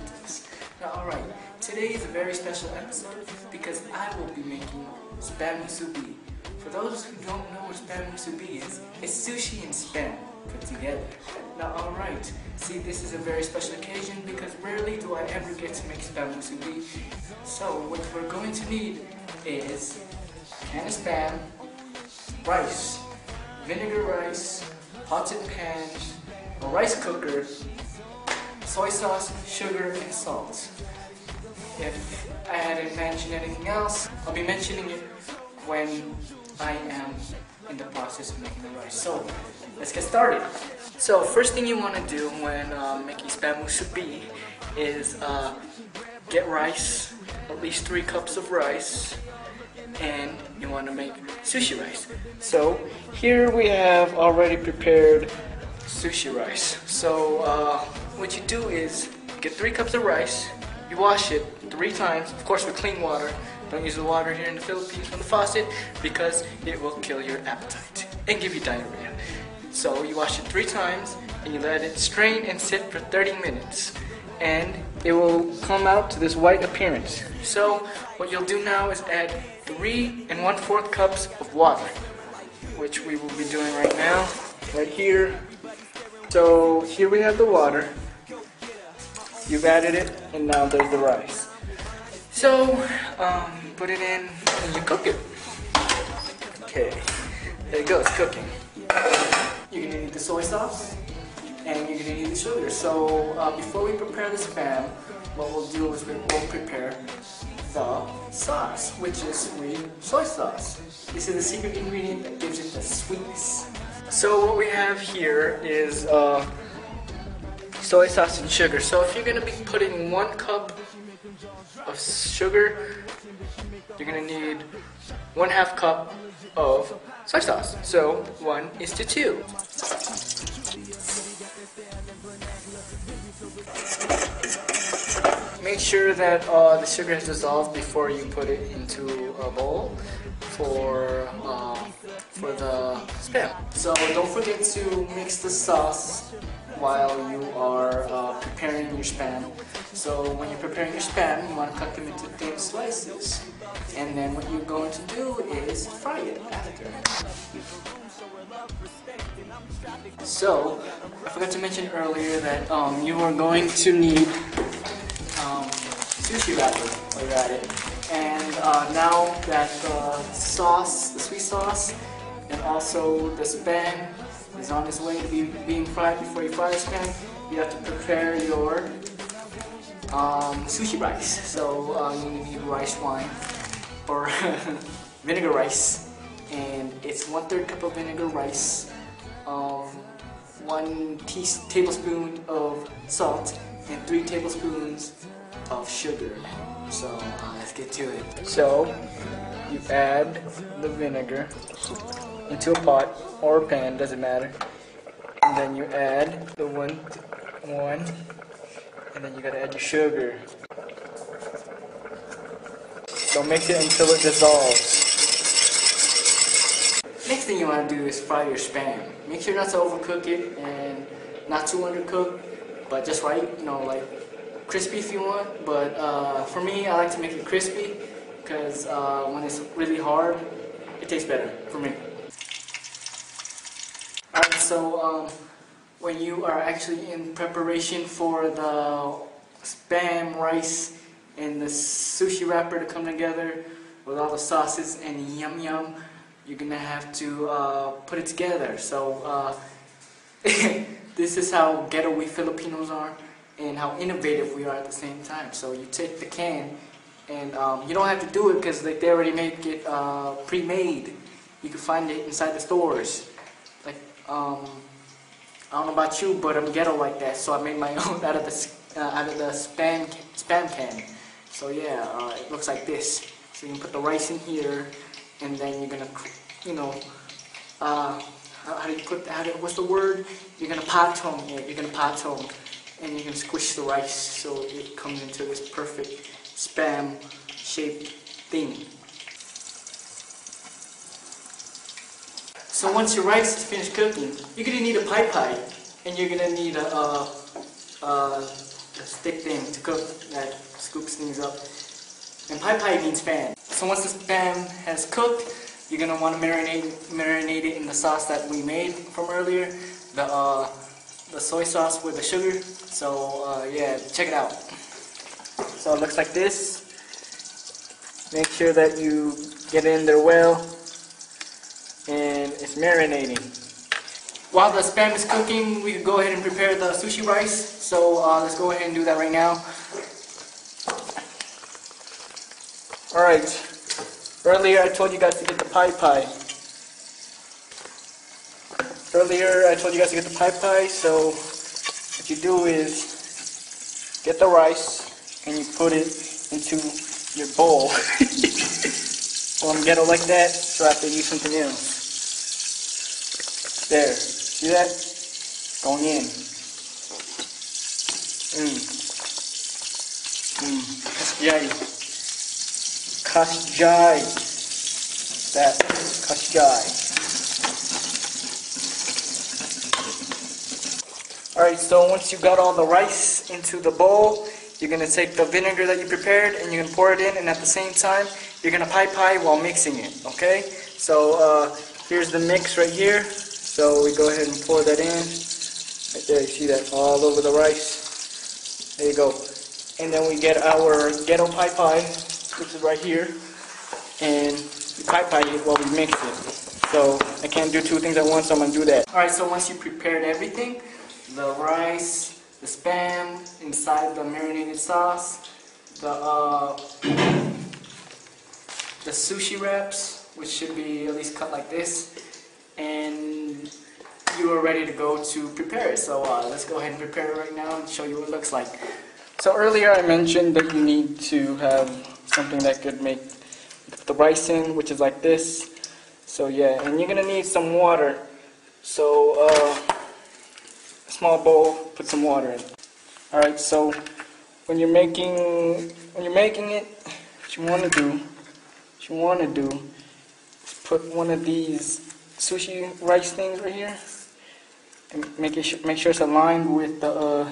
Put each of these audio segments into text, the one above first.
GenTosMenTos. Now alright, today is a very special episode because I will be making Spam Musubi. For those who don't know what Spam Musubi is, it's sushi and Spam put together. Now alright, see, this is a very special occasion because rarely do I ever get to make Spam Musubi. So what we're going to need is a can of Spam, rice, vinegar rice, pots and pans, a rice cooker, soy sauce, sugar, and salt. If I hadn't mentioned anything else, I'll be mentioning it when I am in the process of making the rice. So, let's get started. So, first thing you want to do when making Spam Musubi is get rice, at least 3 cups of rice, and you want to make sushi rice. So, here we have already prepared sushi rice. So, what you do is get 3 cups of rice, you wash it 3 times, of course with clean water. Don't use the water here in the Philippines from the faucet because it will kill your appetite and give you diarrhea. So you wash it 3 times and you let it strain and sit for 30 minutes and it will come out to this white appearance. So what you'll do now is add 3 1/4 cups of water, which we will be doing right now, right here. So here we have the water. You've added it, and now there's the rice. So, put it in and you cook it. Okay, there it goes, cooking. You're gonna need the soy sauce, and you're gonna need the sugar. So, before we prepare the Spam, what we'll do is we'll prepare the sauce, which is sweet soy sauce. This is the secret ingredient that gives it the sweetness. So, what we have here is soy sauce and sugar. So if you're going to be putting 1 cup of sugar, you're going to need 1/2 cup of soy sauce. So 1:2. Make sure that the sugar is dissolved before you put it into a bowl for the Spam. So don't forget to mix the sauce while you are preparing your Spam. So when you're preparing your Spam, you want to cut them into thin slices. And then what you're going to do is fry it after. So, I forgot to mention earlier that you are going to need sushi wrapper while you're at it. And now that the sauce, the sweet sauce, and also the Spam is on its way to being fried, before you fry the Spam, you have to prepare your sushi rice. So you need rice wine or vinegar rice, and it's 1/3 cup of vinegar rice, 1 tablespoon of salt, and 3 tablespoons of sugar. So let's get to it. So you add the vinegar into a pot or a pan, doesn't matter. And then you add the one, and then you gotta add your sugar. So mix it until it dissolves. Next thing you wanna do is fry your Spam. Make sure not to overcook it and not too undercooked, but just right, you know, like crispy if you want. But for me, I like to make it crispy because when it's really hard, it tastes better for me. Alright, so when you are actually in preparation for the Spam rice and the sushi wrapper to come together with all the sauces and yum yum, you're gonna have to put it together. So this is how ghetto we Filipinos are and how innovative we are at the same time. So you take the can and you don't have to do it because like, they already make it pre-made. You can find it inside the stores. Like I don't know about you, but I'm ghetto like that, so I made my own out of the Spam can. So yeah, it looks like this. So you can put the rice in here, and then you're gonna, you know, how do you put that? What's the word? You're gonna patong it. You're gonna patong, and you're gonna squish the rice so it comes into this perfect Spam-shaped thing. So once your rice is finished cooking, you're gonna need a pie, and you're gonna need a stick thing to cook that scoops things up. And pai pai means spam. So once the spam has cooked, you're gonna want to marinate it in the sauce that we made from earlier, the soy sauce with the sugar. So yeah, check it out. So it looks like this. Make sure that you get it in there well, and it's marinating. While the spam is cooking, we can go ahead and prepare the sushi rice. So let's go ahead and do that right now. Alright, earlier I told you guys to get the pai pai. So what you do is get the rice and you put it into your bowl. On ghetto like that, so I have to use something else. There, see that? Going in. Kasjai. That, kasjai. Alright, so once you got all the rice into the bowl, you're going to take the vinegar that you prepared and you're going to pour it in, and at the same time, you're going to pai pai while mixing it, okay? So here's the mix right here. So we go ahead and pour that in. Right there, you see that all over the rice. There you go. And then we get our ghetto pai pai, which is right here. And we pai pai it while we mix it. So I can't do two things at once, so I'm going to do that. Alright, so once you prepared everything, the rice, the spam inside the marinated sauce, the sushi wraps, which should be at least cut like this, and you are ready to go to prepare it. So let's go ahead and prepare it right now and show you what it looks like. So earlier I mentioned that you need to have something that could make the rice in, which is like this. So yeah, and you're gonna need some water. So a small bowl, put some water in. All right, so when you're making it, what you want to do is put one of these sushi rice things right here, and make sure it's aligned with the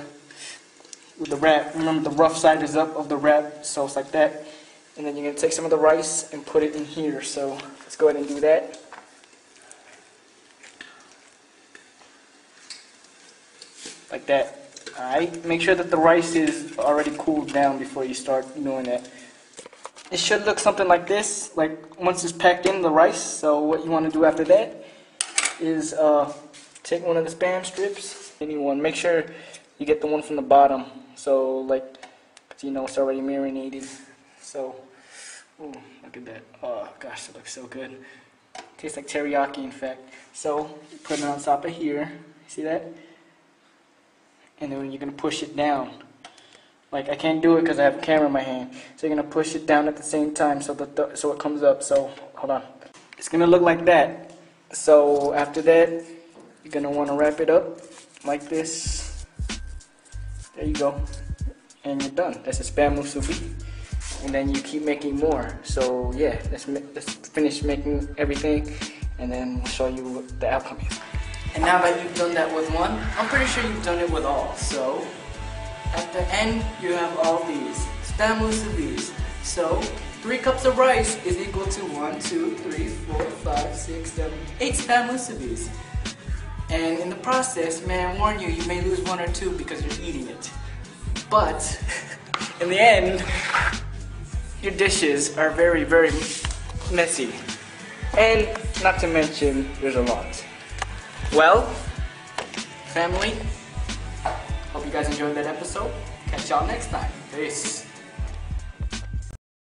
wrap. Remember, the rough side is up of the wrap, so it's like that. And then you're gonna take some of the rice and put it in here. So let's go ahead and do that. Like that. Alright, make sure that the rice is already cooled down before you start doing that. It should look something like this, like once it's packed in the rice. So what you want to do after that is take one of the spam strips, anyone. Make sure you get the one from the bottom. So like, 'cause you know it's already marinated. So, ooh, look at that. Oh gosh, it looks so good. Tastes like teriyaki, in fact. So you put it on top of here. See that? And then you're going to push it down. Like, I can't do it because I have a camera in my hand. So you're going to push it down at the same time so that so it comes up. So, hold on. It's going to look like that. So, after that, you're going to want to wrap it up like this. There you go. And you're done. That's a spam musubi. And then you keep making more. So, yeah, let's finish making everything. And then we'll show you what the outcome is. And now that you've done that with one, I'm pretty sure you've done it with all. So, at the end, you have all these spam musubis. So, 3 cups of rice is equal to 1, 2, 3, 4, 5, 6, 7, 8 spam musubis. And in the process, may I warn you, you may lose 1 or 2 because you're eating it. But, in the end, your dishes are very, very messy. And, not to mention, there's a lot. Well, family, hope you guys enjoyed that episode. Catch y'all next time. Peace.